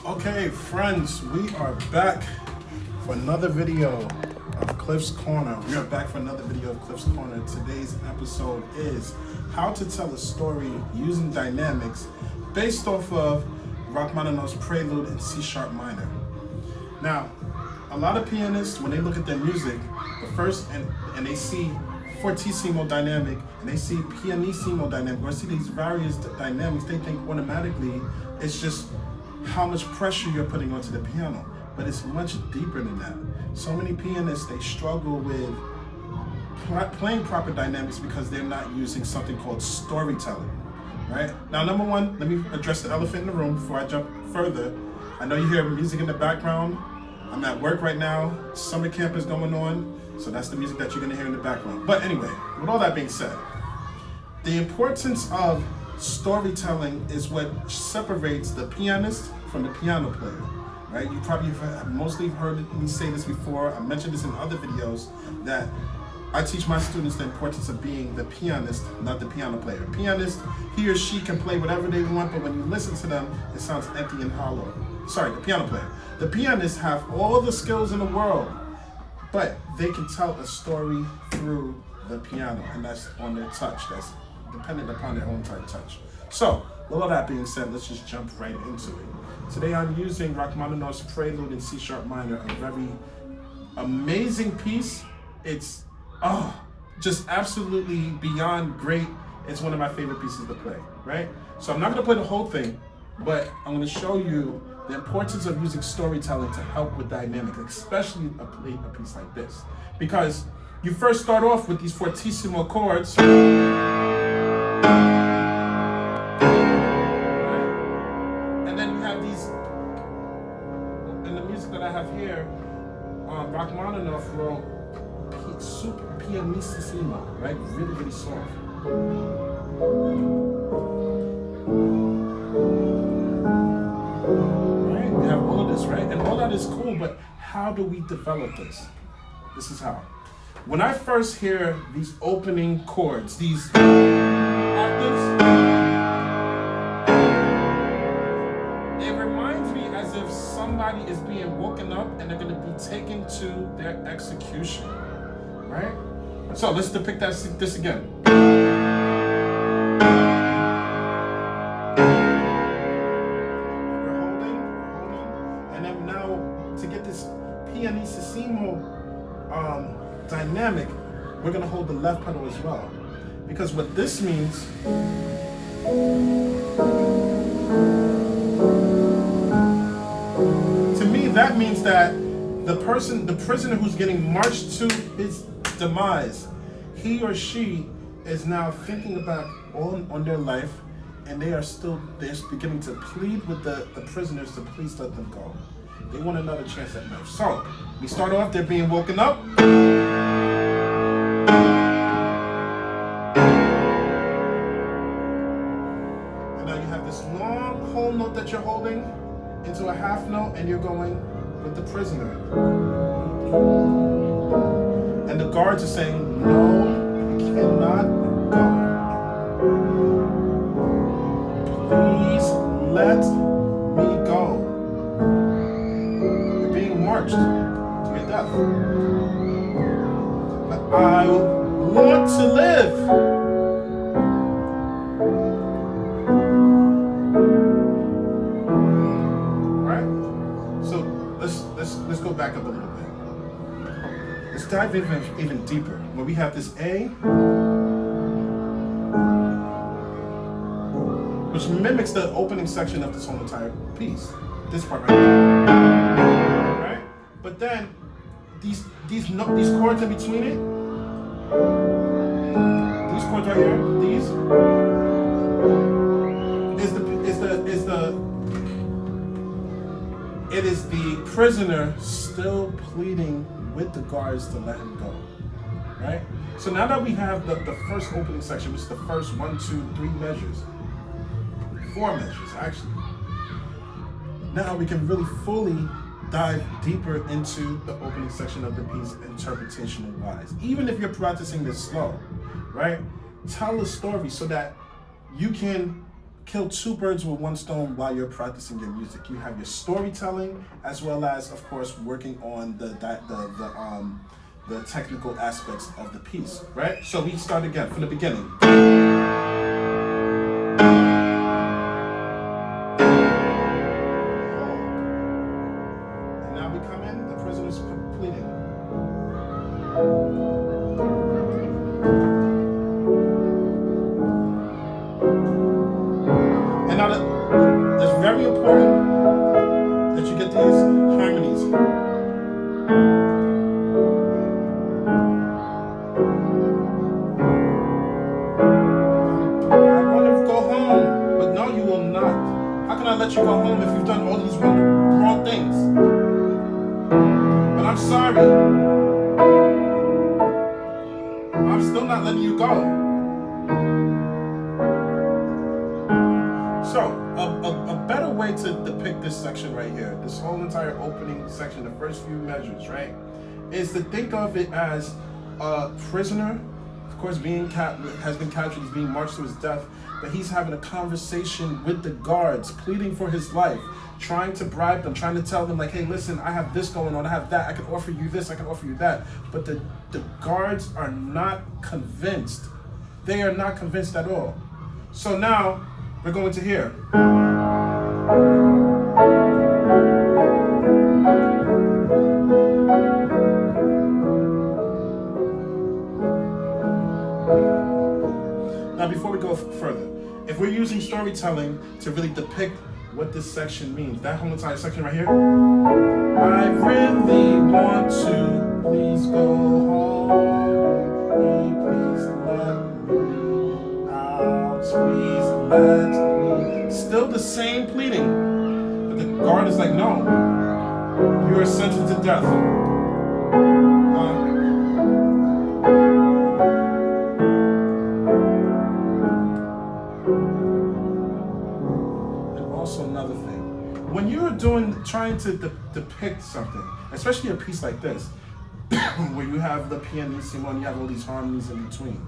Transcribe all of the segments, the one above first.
Okay, friends, we are back for another video of Cliff's Corner. We are back for another video of Cliff's Corner. Today's episode is how to tell a story using dynamics based off of Rachmaninov's Prelude in C# minor. Now, a lot of pianists, when they look at their music, the first and they see fortissimo dynamic and they see pianissimo dynamic or see these various dynamics, they think automatically it's just how much pressure you're putting onto the piano. But it's much deeper than that. So many pianists, they struggle with playing proper dynamics because they're not using something called storytelling, right? Now, number one, let me address the elephant in the room before I jump further. I know you hear music in the background. I'm at work right now. Summer camp is going on. So that's the music that you're gonna hear in the background. But anyway, with all that being said, the importance of storytelling is what separates the pianist from the piano player, right? You probably have mostly heard me say this before. I mentioned this in other videos that I teach my students the importance of being the pianist, not the piano player. Pianist, he or she can play whatever they want, but when you listen to them, it sounds empty and hollow. Sorry, the piano player. The pianists have all the skills in the world, but they can tell a story through the piano, and that's on their touch. That's dependent upon their own type touch. So, with all that being said, let's just jump right into it. Today I'm using Rachmaninoff's Prelude in C# minor, a very amazing piece. It's just absolutely beyond great. It's one of my favorite pieces to play, right? So I'm not gonna play the whole thing, but I'm gonna show you the importance of using storytelling to help with dynamic, especially a piece like this. Because you first start off with these fortissimo chords, and then you have these, in the music that I have here, Rachmaninoff wrote super pianissimo, right? Really, really soft. Right? We have all of this, right? And all that is cool, but how do we develop this? This is how. When I first hear these opening chords, these octaves, it reminds me as if somebody is being woken up and they're going to be taken to their execution, right? So let's depict this again. We're holding, and then now to get this pianissimo dynamic, we're going to hold the left pedal as well. Because what this means, to me, that means that the prisoner who's getting marched to his demise, he or she is now thinking about on their life, and they're beginning to plead with the prisoners to please let them go. They want another chance at life. So we start off, they're being woken up. And now you have this long whole note that you're holding into a half note, and you're going with the prisoner. And the guards are saying, no, you cannot go. Please let me go. You're being marched to your death. But I want to live. Right? So let's go back up a little bit. Let's dive even deeper. When we have this A, which mimics the opening section of this whole entire piece. This part right here. Right? But then these chords in between it, these chords right here, these is the prisoner still pleading with the guards to let him go, right? So now that we have the first opening section, which is the first 1, 2, 3 measures, 4 measures actually, now we can really fully dive deeper into the opening section of the piece interpretational wise. Even if you're practicing this slow, right? Tell a story so that you can kill two birds with one stone while you're practicing your music. You have your storytelling, as well as, of course, working on the technical aspects of the piece, right? So we start again from the beginning. And now we come in, the prisoner's pleading. And now it's very important that you get these harmonies. I want to go home, but no, you will not. How can I let you go home if you've done all these wrong things? But I'm sorry. I'm still not letting you go. So, a better way to depict this section right here, this whole entire opening section, the first few measures, right, is to think of it as a prisoner, of course, has been captured, he's being marched to his death, but he's having a conversation with the guards, pleading for his life, trying to bribe them, trying to tell them, like, hey, listen, I have this going on, I have that, I can offer you this, I can offer you that. But the guards are not convinced. They are not convinced at all. So now, we're going to here. Now, before we go further, if we're using storytelling to really depict what this section means, that whole entire section right here, I really want to, please go home, please let me out, please let me. Still the same pleading, but the guard is like, no, you are sentenced to death. And also another thing, when you're trying to depict something, especially a piece like this, where you have the pianissimo and you have all these harmonies in between.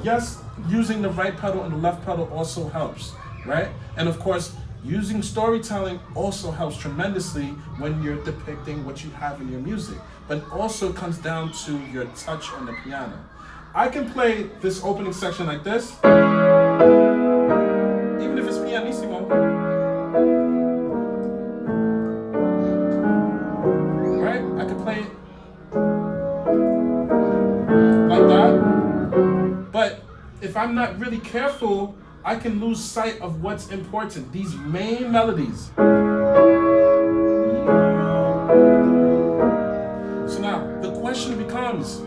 Yes, using the right pedal and the left pedal also helps, right? And of course, using storytelling also helps tremendously when you're depicting what you have in your music. But it also comes down to your touch on the piano. I can play this opening section like this, even if it's pianissimo. Right? I can play it like that. But if I'm not really careful, I can lose sight of what's important, these main melodies. So now, the question becomes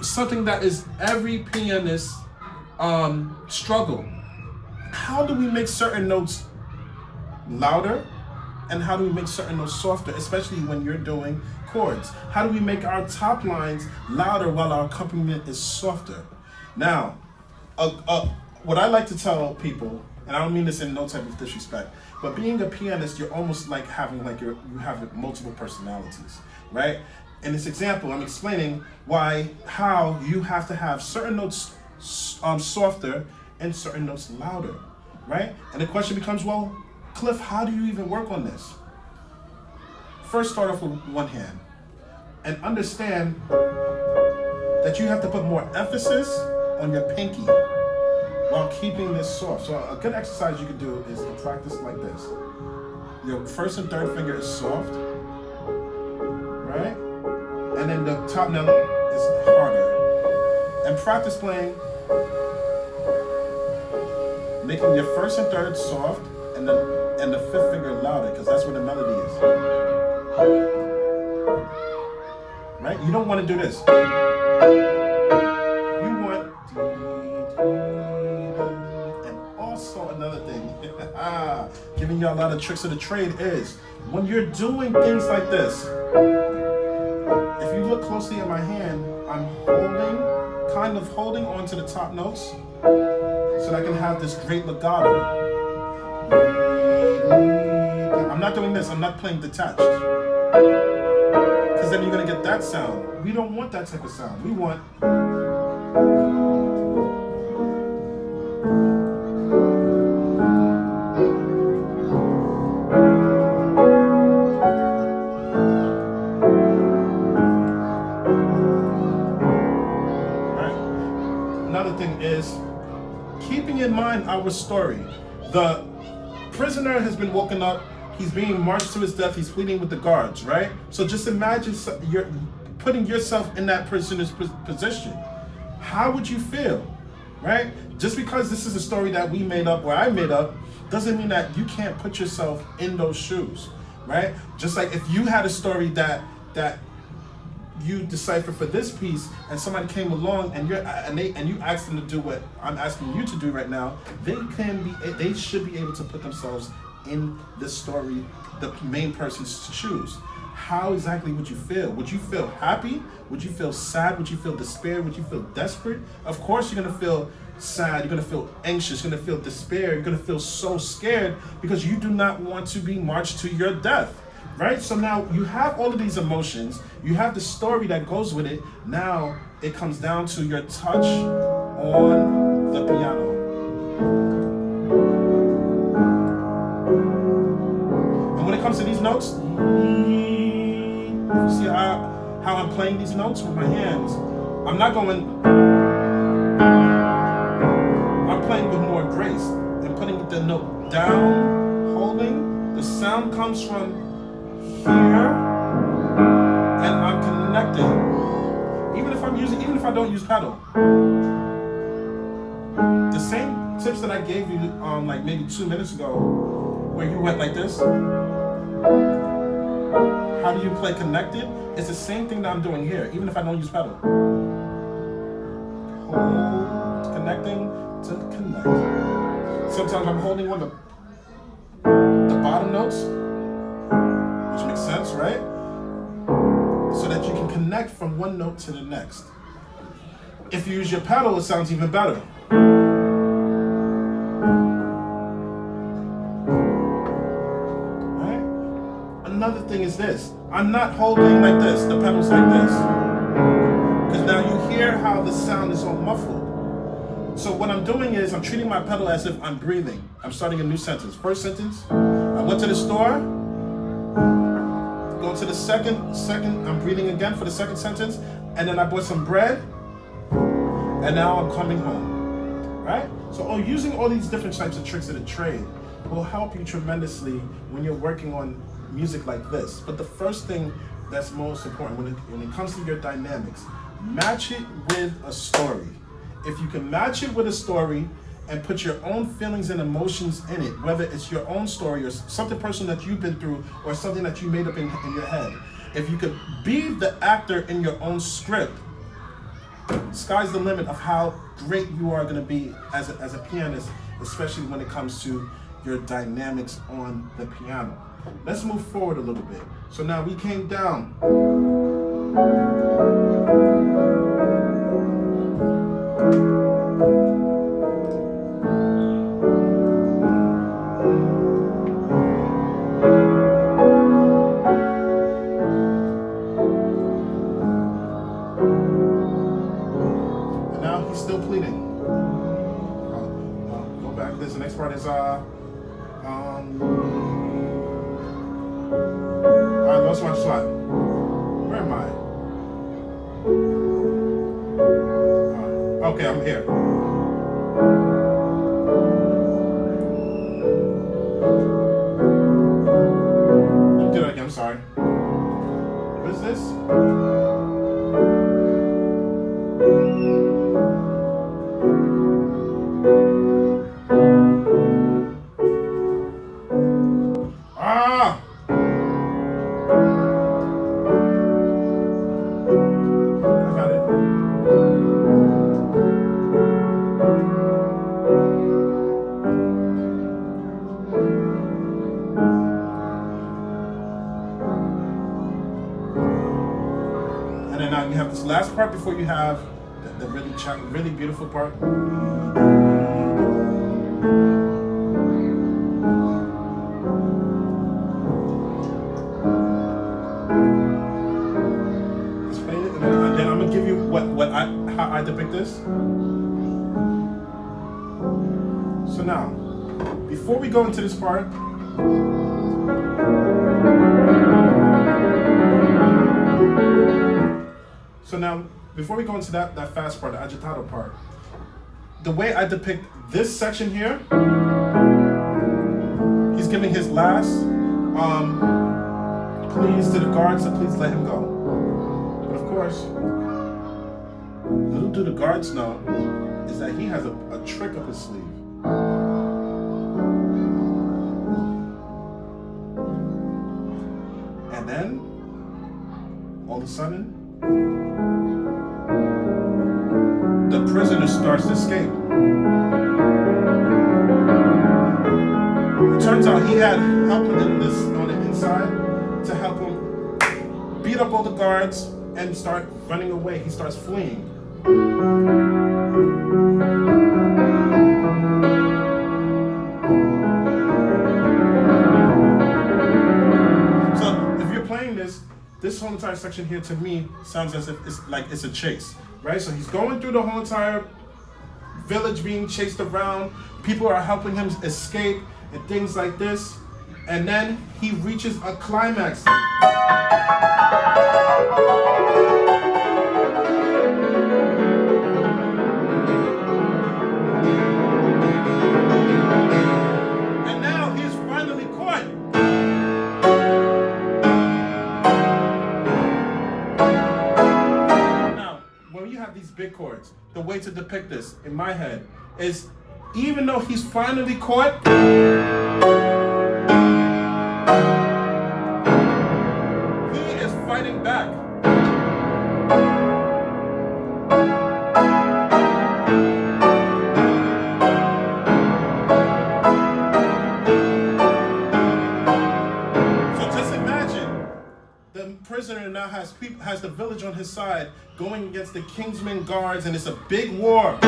something that is every pianist's struggle. How do we make certain notes louder? And how do we make certain notes softer, especially when you're doing chords? How do we make our top lines louder while our accompaniment is softer? Now, what I like to tell people, and I don't mean this in no type of disrespect, but being a pianist, you're almost like having you have multiple personalities, right? In this example, I'm explaining how you have to have certain notes softer and certain notes louder, right? And the question becomes, well, Cliff, how do you even work on this? First, start off with one hand and understand that you have to put more emphasis on your pinky while keeping this soft. So a good exercise you can do is to practice like this. Your first and third finger is soft, right? And then the top note is harder. And practice playing, making your first and third soft, and the fifth finger louder, because that's where the melody is. Right? You don't want to do this. You want, and also another thing, giving you a lot of tricks of the trade is, when you're doing things like this, if you look closely at my hand, I'm kind of holding onto the top notes so that I can have this great legato. I'm not doing this, I'm not playing detached. Because then you're going to get that sound. We don't want that type of sound. We want... our story. The prisoner has been woken up. He's being marched to his death. He's pleading with the guards, right? So just imagine you're putting yourself in that prisoner's position. How would you feel, right? Just because this is a story that we made up or I made up doesn't mean that you can't put yourself in those shoes, right? Just like if you had a story that you decipher for this piece, and somebody came along and you asked them to do what I'm asking you to do right now, they should be able to put themselves in this story, the main person's shoes. How exactly would you feel? Would you feel happy? Would you feel sad? Would you feel despair? Would you feel desperate? Of course you're gonna feel sad, you're gonna feel anxious, you're gonna feel despair, you're gonna feel so scared because you do not want to be marched to your death. Right? So now you have all of these emotions, you have the story that goes with it. Now it comes down to your touch on the piano. And when it comes to these notes, see how I'm playing these notes with my hands. I'm playing with more grace and putting the note down, holding. The sound comes from here, and I'm connecting. Even if I don't use pedal. The same tips that I gave you like maybe 2 minutes ago, where you went like this. How do you play connected? It's the same thing that I'm doing here, even if I don't use pedal. Hold, connecting to connect. Sometimes I'm holding one of the bottom notes, which makes sense, right? So that you can connect from one note to the next. If you use your pedal, it sounds even better. Right? Another thing is this. I'm not holding like this, the pedal's like this. Because now you hear how the sound is all muffled. So what I'm doing is I'm treating my pedal as if I'm breathing. I'm starting a new sentence. First sentence, I went to the store. Go to the second, I'm breathing again for the second sentence, and then I bought some bread, and now I'm coming home, right? So using all these different types of tricks of the trade will help you tremendously when you're working on music like this. But the first thing that's most important when it comes to your dynamics, match it with a story. If you can match it with a story and put your own feelings and emotions in it, whether it's your own story or something personal that you've been through or something that you made up in your head. If you could be the actor in your own script, sky's the limit of how great you are going to be as a pianist, especially when it comes to your dynamics on the piano. Let's move forward a little bit. So now we came down. The next part is I lost my slot. Where am I? Okay, I'm here. Let me do that again. I'm sorry. What is this? Now you have this last part before you have the really beautiful part. Let's play it, and then I'm gonna give you how I depict this. So now, before we go into this part. So now, before we go into that fast part, the agitato part, the way I depict this section here, he's giving his last pleas to the guards to please let him go. But of course, little do the guards know is that he has a trick up his sleeve. And then, all of a sudden, the prisoner starts to escape. It turns out he had help in this on the inside to help him beat up all the guards and start running away. He starts fleeing. So if you're playing this whole entire section here to me sounds as if it's a chase, right? So he's going through the whole entire village being chased around. People are helping him escape and things like this. And then he reaches a climax. And now he's finally caught. Now, when you have these big chords, the way to depict this in my head is even though he's finally caught, he is fighting back. So just imagine the prisoner now has the village on his side going against the Kingsmen guards, and it's a big war.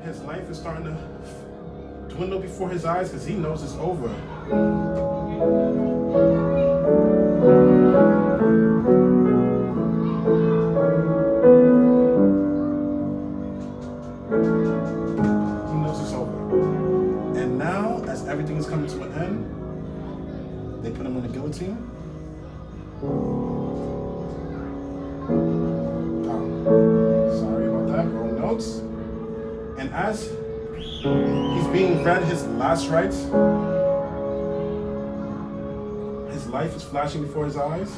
His life is starting to dwindle before his eyes because he knows it's over. He knows it's over. And now, as everything is coming to an end, they put him on the guillotine. Sorry about that, wrong notes. And as he's being read his last rites, his life is flashing before his eyes.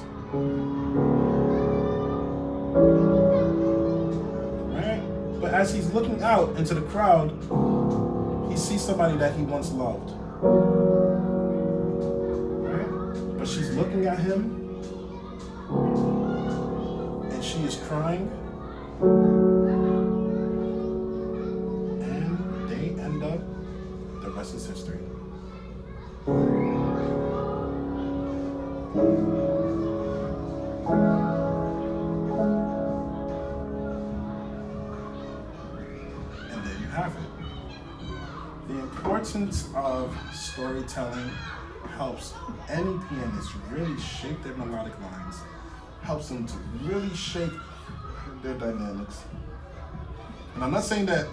Right? But as he's looking out into the crowd, he sees somebody that he once loved. Right? But she's looking at him, and she is crying. The rest is history. And there you have it. The importance of storytelling helps any pianist really shape their melodic lines, helps them to really shape their dynamics. And I'm not saying that,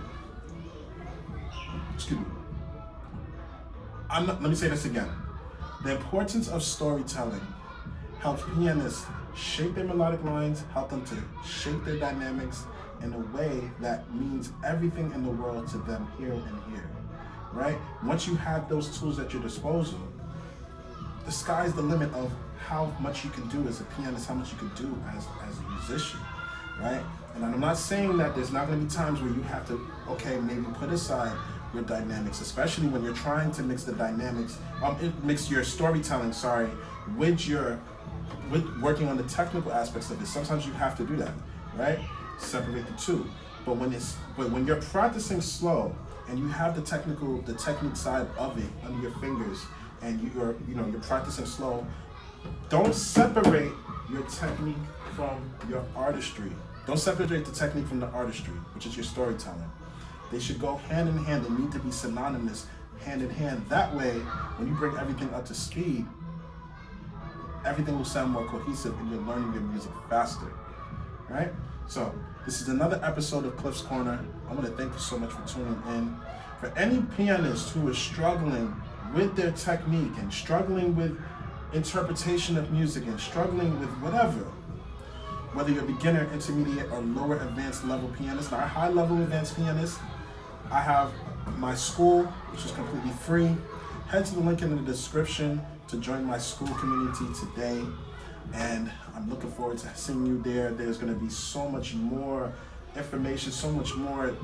excuse me, let me say this again. The importance of storytelling helps pianists shape their melodic lines, help them to shape their dynamics in a way that means everything in the world to them here and here, right? Once you have those tools at your disposal, the sky's the limit of how much you can do as a pianist, how much you can do as a musician, right? And I'm not saying that there's not going to be times where you have to, okay, maybe put aside your dynamics, especially when you're trying to mix the dynamics, mix your storytelling, with your with working on the technical aspects of it, sometimes you have to do that, right? Separate the two. But when you're practicing slow and you have the technique side of it under your fingers, and you're practicing slow, don't separate your technique from your artistry. Don't separate the technique from the artistry, which is your storytelling. They should go hand in hand. They need to be synonymous, hand in hand. That way, when you bring everything up to speed, everything will sound more cohesive and you're learning your music faster, right? So this is another episode of Cliff's Corner. I want to thank you so much for tuning in. For any pianist who is struggling with their technique and struggling with interpretation of music and struggling with whatever, whether you're a beginner, intermediate, or lower advanced level pianist, now high level advanced pianist, I have my school, which is completely free. Head to the link in the description to join my school community today. And I'm looking forward to seeing you there. There's going to be so much more information, so much more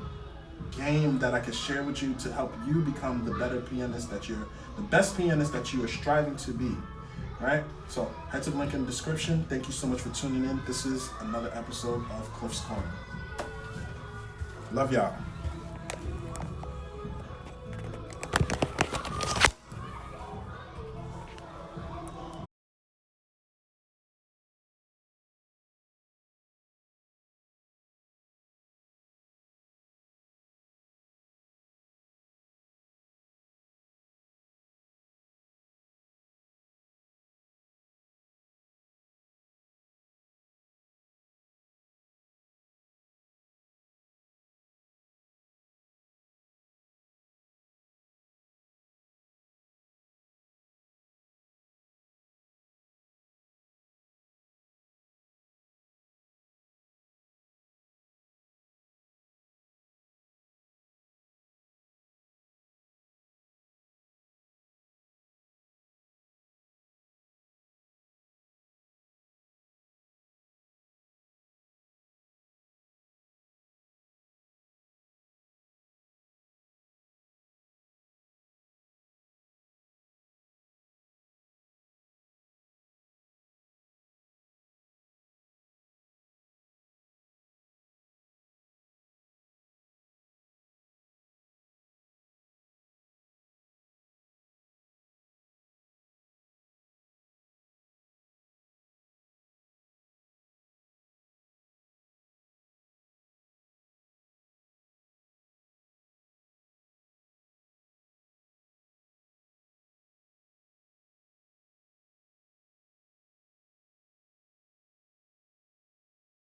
game that I can share with you to help you become the better pianist the best pianist that you are striving to be, right? So head to the link in the description. Thank you so much for tuning in. This is another episode of Cliff's Corner. Love y'all.